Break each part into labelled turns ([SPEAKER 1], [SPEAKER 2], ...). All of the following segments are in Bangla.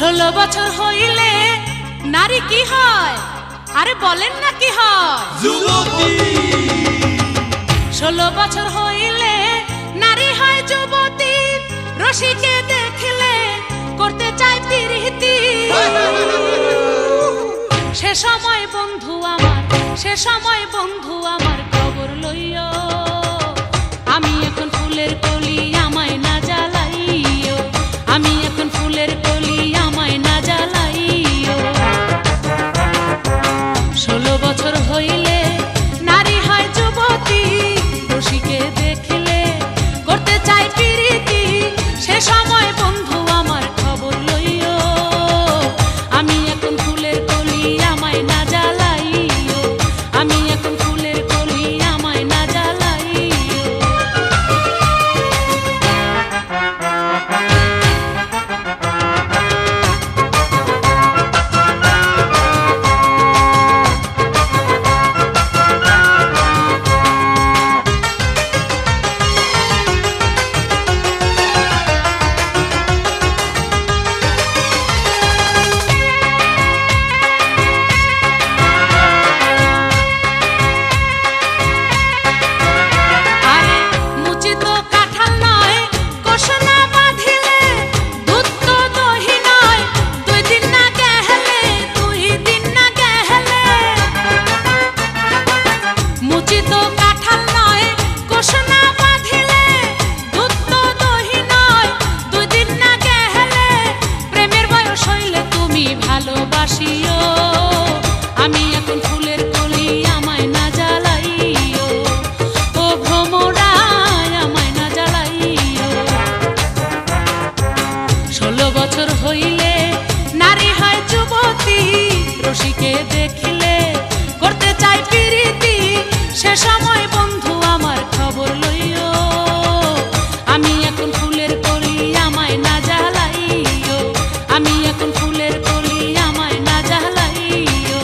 [SPEAKER 1] 16 বছর হইলে নারী কি হয়? আরে বলেন না কি হয়?
[SPEAKER 2] যুবতী।
[SPEAKER 1] 16 বছর হইলে নারী হয় যুবতী। রসিকে দেখলে করতে চায় প্রীতি। সে সময় বন্ধু আমার, সে সময় বন্ধু আমার খবর লইও। আমি এখন ফুলের কলি, আমায় না জ্বালাইও। আমি এখন ফুলের কলি, আমায় না জ্বালাইও। 16 বছর হইলে নারী হয় যুবতী। রসিকে দেখলে করতে চায় প্রীতি। সে সময় বন্ধু আমার খবর লইও। আমি এখন ফুলের কলি, আমায় না জ্বালাইও। আমি এখন ফুলের কলি, আমায় না জ্বালাইও। আমি এখন ফুলের কলি, আমায় না জ্বালাইও। ও ভ্রমরায়, আমায় না জ্বালাইও। 16 বছর হইলে নারী হয় যুবতী। রসিকে দেখলে করতে চায় প্রীতি। সে সময় বন্ধু আমার খবর লইও। আমি এখন ফুলের কলি, আমায় না জ্বালাইও। আমি এখন ফুলের কলি, আমায় না জ্বালাইও।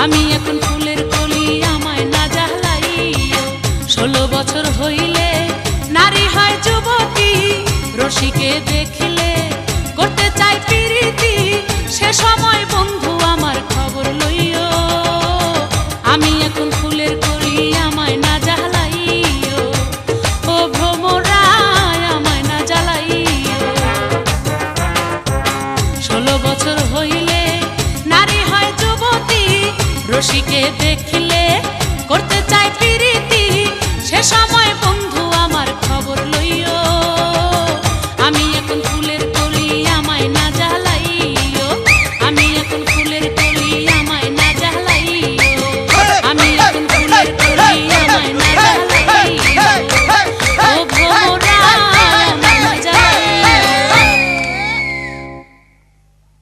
[SPEAKER 1] আমি এখন ফুলের কলি, আমায় না জ্বালাইও। 16 বছর হইলে নারী হয় যুবতী। রসিকে দেখলে করতে চায় প্রীতি। সে সময় বন্ধু আমার খবর লইও। আমি এখন ফুলের কলি, আমায় না জ্বালাইও। ও ভ্রমরায়, আমায় না জ্বালাইও। 16 বছর হইলে নারী হয় যুবতী। রসিকে দেখলে করতে